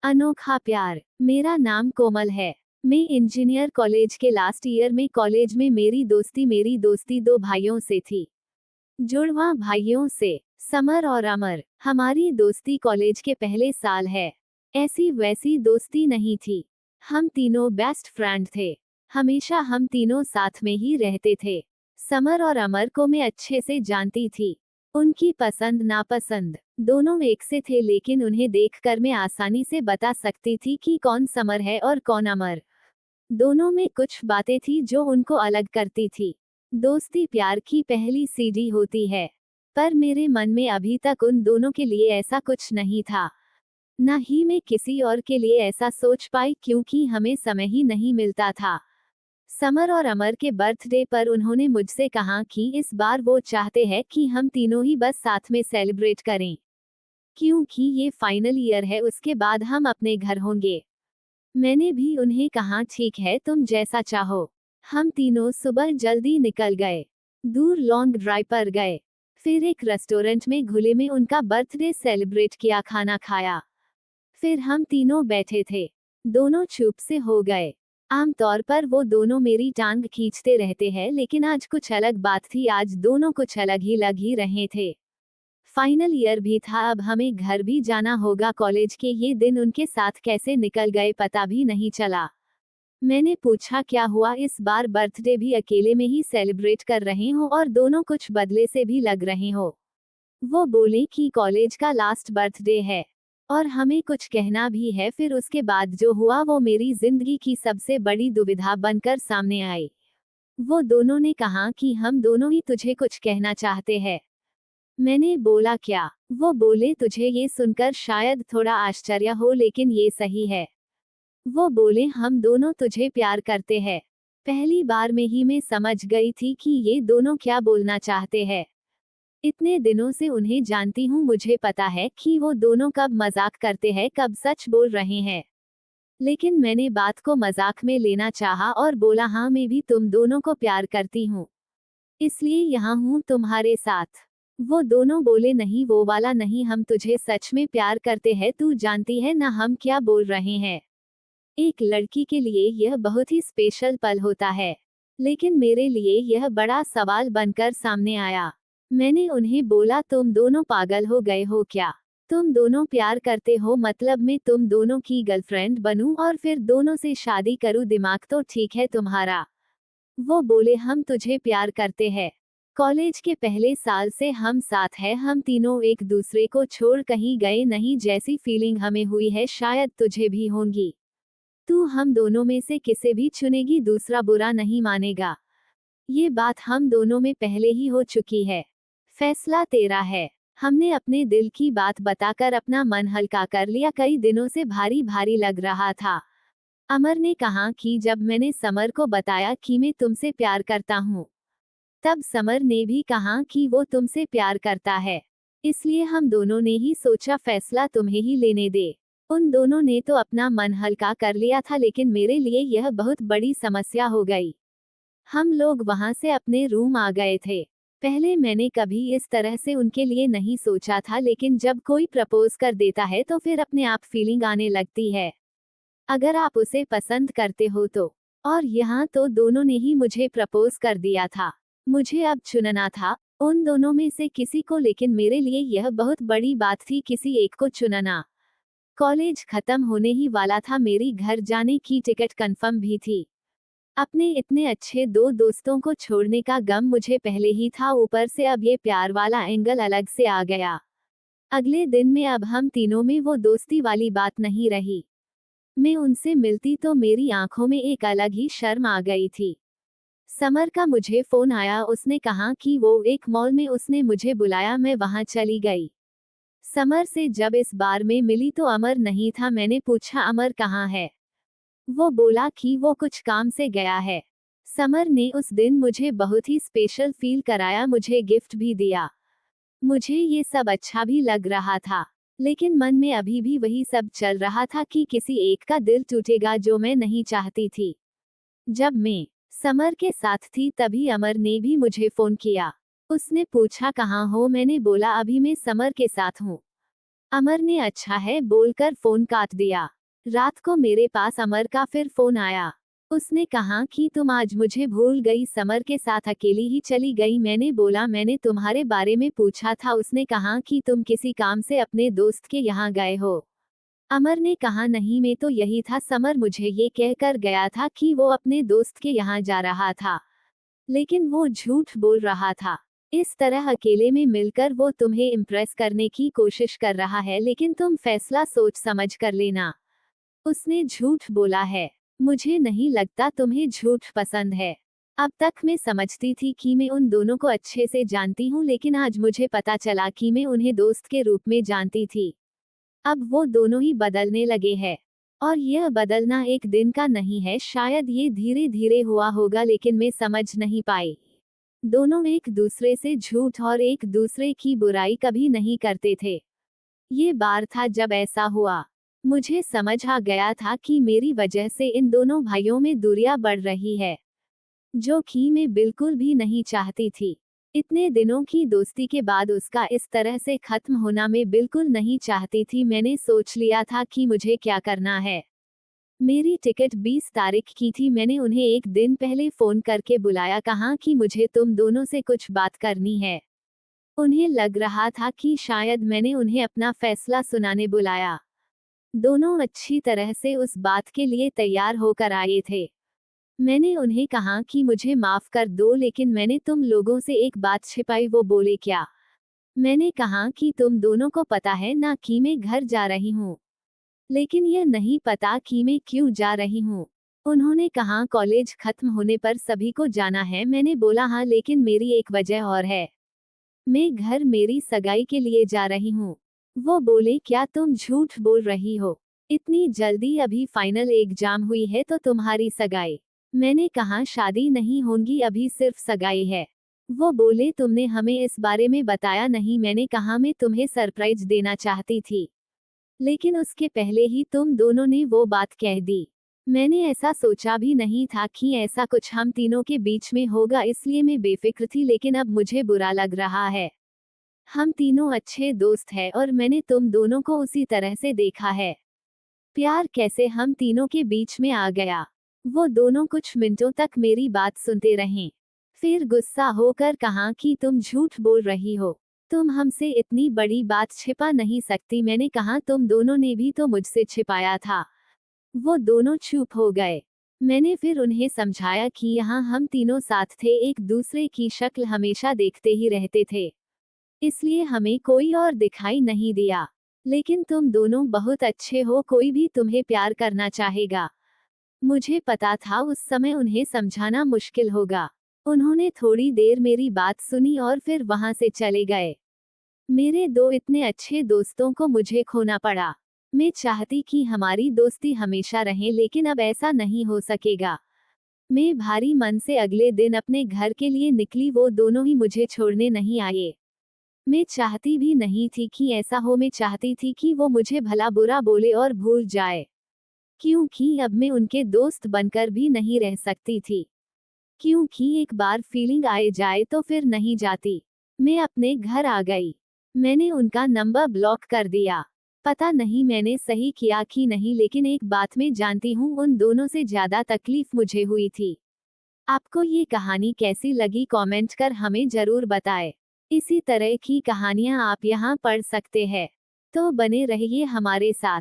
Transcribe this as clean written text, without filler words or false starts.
अनोखा प्यार। मेरा नाम कोमल है। मैं इंजीनियर कॉलेज के लास्ट ईयर में कॉलेज में मेरी दोस्ती दो भाइयों से थी। जुड़वा भाइयों से, समर और अमर। हमारी दोस्ती कॉलेज के पहले साल है। ऐसी वैसी दोस्ती नहीं थी। हम तीनों बेस्ट फ्रेंड थे। हमेशा हम तीनों साथ में ही रहते थे। समर और अमर को मैं अच्छे से जानती थी। उनकी पसंद नापसंद दोनों एक से थे, लेकिन उन्हें देखकर मैं आसानी से बता सकती थी कि कौन समर है और कौन अमर। दोनों में कुछ बातें थी जो उनको अलग करती थी। दोस्ती प्यार की पहली सीढ़ी होती है, पर मेरे मन में अभी तक उन दोनों के लिए ऐसा कुछ नहीं था। न ही मैं किसी और के लिए ऐसा सोच पाई, क्योंकि हमें समय ही नहीं मिलता था। समर और अमर के बर्थडे पर उन्होंने मुझसे कहा कि इस बार वो चाहते हैं कि हम तीनों ही बस साथ में सेलिब्रेट करें, क्योंकि ये फाइनल ईयर है, उसके बाद हम अपने घर होंगे। मैंने भी उन्हें कहा ठीक है, तुम जैसा चाहो। हम तीनों सुबह जल्दी निकल गए। दूर लॉन्ग ड्राइव पर गए। फिर एक रेस्टोरेंट में घुले में उनका बर्थडे सेलिब्रेट किया, खाना खाया। फिर हम तीनों बैठे थे। दोनों चुप से हो गए। आमतौर पर वो दोनों मेरी टांग खींचते रहते हैं, लेकिन आज कुछ अलग बात थी। आज दोनों कुछ अलग ही लग ही रहे थे। फाइनल ईयर भी था, अब हमें घर भी जाना होगा। कॉलेज के ये दिन उनके साथ कैसे निकल गए पता भी नहीं चला। मैंने पूछा क्या हुआ, इस बार बर्थडे भी अकेले में ही सेलिब्रेट कर रहे हो और दोनों कुछ बदले से भी लग रहे हो। वो बोले कि कॉलेज का लास्ट बर्थडे है और हमें कुछ कहना भी है। फिर उसके बाद जो हुआ वो मेरी जिंदगी की सबसे बड़ी दुविधा बनकर सामने आई। वो दोनों ने कहा कि हम दोनों ही तुझे कुछ कहना चाहते हैं। मैंने बोला क्या? वो बोले तुझे ये सुनकर शायद थोड़ा आश्चर्य हो, लेकिन ये सही है। वो बोले हम दोनों तुझे प्यार करते हैं। पहली बार में ही मैं समझ गई थी कि ये दोनों क्या बोलना चाहते हैं। इतने दिनों से उन्हें जानती हूँ, मुझे पता है कि वो दोनों कब मजाक करते हैं, कब सच बोल रहे हैं। लेकिन मैंने बात को मजाक में लेना चाहा और बोला हाँ, मैं भी तुम दोनों को प्यार करती हूँ, इसलिए यहाँ हूँ तुम्हारे साथ। वो दोनों बोले नहीं, वो वाला नहीं, हम तुझे सच में प्यार करते हैं, तू जानती है ना हम क्या बोल रहे हैं। एक लड़की के लिए यह बहुत ही स्पेशल पल होता है, लेकिन मेरे लिए यह बड़ा सवाल बनकर सामने आया। मैंने उन्हें बोला तुम दोनों पागल हो गए हो क्या? तुम दोनों प्यार करते हो मतलब मैं तुम दोनों की गर्लफ्रेंड बनूं और फिर दोनों से शादी करूं? दिमाग तो ठीक है तुम्हारा? वो बोले हम तुझे प्यार करते हैं। कॉलेज के पहले साल से हम साथ हैं, हम तीनों एक दूसरे को छोड़ कहीं गए नहीं। जैसी फीलिंग हमें हुई है शायद तुझे भी होंगी। तू हम दोनों में से किसे भी चुनेगी, दूसरा बुरा नहीं मानेगा। ये बात हम दोनों में पहले ही हो चुकी है। फैसला तेरा है। हमने अपने दिल की बात बताकर अपना मन हल्का कर लिया। कई दिनों से भारी भारी लग रहा था। अमर ने कहा कि जब मैंने समर को बताया कि मैं तुमसे प्यार करता हूँ, तब समर ने भी कहा कि वो तुमसे प्यार करता है। इसलिए हम दोनों ने ही सोचा फैसला तुम्हें ही लेने दे। उन दोनों ने तो अपना मन हल्का कर लिया था, लेकिन मेरे लिए यह बहुत बड़ी समस्या हो गई। हम लोग वहां से अपने रूम आ गए थे। पहले मैंने कभी इस तरह से उनके लिए नहीं सोचा था, लेकिन जब कोई प्रपोज कर देता है तो फिर अपने आप फीलिंग आने लगती है, अगर आप उसे पसंद करते हो तो। और यहाँ तो दोनों ने ही मुझे प्रपोज कर दिया था। मुझे अब चुनना था उन दोनों में से किसी को, लेकिन मेरे लिए यह बहुत बड़ी बात थी किसी एक को चुनना। कॉलेज खत्म होने ही वाला था, मेरी घर जाने की टिकट कंफर्म भी थी। अपने इतने अच्छे दो दोस्तों को छोड़ने का गम मुझे पहले ही था, ऊपर से अब ये प्यार वाला एंगल अलग से आ गया। अगले दिन में अब हम तीनों में वो दोस्ती वाली बात नहीं रही। मैं उनसे मिलती तो मेरी आंखों में एक अलग ही शर्म आ गई थी। समर का मुझे फोन आया, उसने कहा कि वो एक मॉल में उसने मुझे बुलाया, मैं वहां चली गई। समर से जब इस बार में मिली तो अमर नहीं था। मैंने पूछा अमर कहाँ है? वो बोला कि वो कुछ काम से गया है। समर ने उस दिन मुझे बहुत ही स्पेशल फील कराया, मुझे गिफ्ट भी दिया। मुझे ये सब अच्छा भी लग रहा था, लेकिन मन में अभी भी वही सब चल रहा था कि किसी एक का दिल टूटेगा जो मैं नहीं चाहती थी। जब मैं समर के साथ थी तभी अमर ने भी मुझे फोन किया। उसने पूछा कहाँ हो? मैंने बोला अभी मैं समर के साथ हूँ। अमर ने अच्छा है बोलकर फोन काट दिया। रात को मेरे पास अमर का फिर फोन आया। उसने कहा कि तुम आज मुझे भूल गई, समर के साथ अकेली ही चली गई। मैंने बोला मैंने तुम्हारे बारे में पूछा था। उसने कहा कि तुम किसी काम से अपने दोस्त के यहाँ गए हो। अमर ने कहा नहीं, मैं तो यही था। समर मुझे ये कहकर गया था कि वो अपने दोस्त के यहाँ जा रहा था, लेकिन वो झूठ बोल रहा था। इस तरह अकेले में मिलकर वो तुम्हें इम्प्रेस करने की कोशिश कर रहा है, लेकिन तुम फैसला सोच समझ कर लेना। उसने झूठ बोला है। मुझे नहीं लगता तुम्हें झूठ पसंद है। अब तक मैं समझती थी कि मैं उन दोनों को अच्छे से जानती हूँ, लेकिन आज मुझे पता चला कि मैं उन्हें दोस्त के रूप में जानती थी। अब वो दोनों ही बदलने लगे हैं। और यह बदलना एक दिन का नहीं है, शायद ये धीरे धीरे हुआ होगा, लेकिन मैं समझ नहीं पाई। दोनों एक दूसरे से झूठ और एक दूसरे की बुराई कभी नहीं करते थे। ये बार था जब ऐसा हुआ। मुझे समझ आ गया था कि मेरी वजह से इन दोनों भाइयों में दूरियां बढ़ रही है, जो कि मैं बिल्कुल भी नहीं चाहती थी। इतने दिनों की दोस्ती के बाद उसका इस तरह से खत्म होना मैं बिल्कुल नहीं चाहती थी। मैंने सोच लिया था कि मुझे क्या करना है। मेरी टिकट 20 तारीख की थी। मैंने उन्हें एक दिन पहले फोन करके बुलाया, कहा कि मुझे तुम दोनों से कुछ बात करनी है। उन्हें लग रहा था कि शायद मैंने उन्हें अपना फैसला सुनाने बुलाया। दोनों अच्छी तरह से उस बात के लिए तैयार होकर आए थे। मैंने उन्हें कहा कि मुझे माफ कर दो, लेकिन मैंने तुम लोगों से एक बात छिपाई। वो बोले क्या? मैंने कहा कि तुम दोनों को पता है ना कि मैं घर जा रही हूँ, लेकिन यह नहीं पता कि मैं क्यों जा रही हूँ। उन्होंने कहा कॉलेज खत्म होने पर सभी को जाना है। मैंने बोला हाँ, लेकिन मेरी एक वजह और है। मैं घर मेरी सगाई के लिए जा रही हूँ। वो बोले क्या तुम झूठ बोल रही हो? इतनी जल्दी? अभी फाइनल एग्जाम हुई है तो तुम्हारी सगाई? मैंने कहा शादी नहीं होगी, अभी सिर्फ सगाई है। वो बोले तुमने हमें इस बारे में बताया नहीं। मैंने कहा मैं तुम्हें सरप्राइज देना चाहती थी, लेकिन उसके पहले ही तुम दोनों ने वो बात कह दी। मैंने ऐसा सोचा भी नहीं था कि ऐसा कुछ हम तीनों के बीच में होगा, इसलिए मैं बेफिक्र थी, लेकिन अब मुझे बुरा लग रहा है। हम तीनों अच्छे दोस्त हैं और मैंने तुम दोनों को उसी तरह से देखा है। प्यार कैसे हम तीनों के बीच में आ गया। वो दोनों कुछ मिनटों तक मेरी बात सुनते रहे, फिर गुस्सा होकर कहा कि तुम झूठ बोल रही हो। तुम हमसे इतनी बड़ी बात छिपा नहीं सकती। मैंने कहा तुम दोनों ने भी तो मुझसे छिपाया था। वो दोनों चुप हो गए। मैंने फिर उन्हें समझाया कि यहाँ हम तीनों साथ थे, एक दूसरे की शक्ल हमेशा देखते ही रहते थे, इसलिए हमें कोई और दिखाई नहीं दिया। लेकिन तुम दोनों बहुत अच्छे हो, कोई भी तुम्हें प्यार करना चाहेगा। मुझे पता था उस समय उन्हें समझाना मुश्किल होगा। उन्होंने थोड़ी देर मेरी बात सुनी और फिर वहां से चले गए। मेरे दो इतने अच्छे दोस्तों को मुझे खोना पड़ा। मैं चाहती कि हमारी दोस्ती हमेशा रहे, लेकिन अब ऐसा नहीं हो सकेगा। मैं भारी मन से अगले दिन अपने घर के लिए निकली। वो दोनों ही मुझे छोड़ने नहीं आए। मैं चाहती भी नहीं थी कि ऐसा हो। मैं चाहती थी कि वो मुझे भला बुरा बोले और भूल जाए, क्योंकि अब मैं उनके दोस्त बनकर भी नहीं रह सकती थी। क्योंकि एक बार फीलिंग आए जाए तो फिर नहीं जाती। मैं अपने घर आ गई। मैंने उनका नंबर ब्लॉक कर दिया। पता नहीं मैंने सही किया कि नहीं, लेकिन एक बात मैं जानती हूँ, उन दोनों से ज्यादा तकलीफ मुझे हुई थी। आपको ये कहानी कैसी लगी कमेंट कर हमें जरूर बताएं। इसी तरह की कहानियाँ आप यहाँ पढ़ सकते हैं, तो बने रहिए हमारे साथ।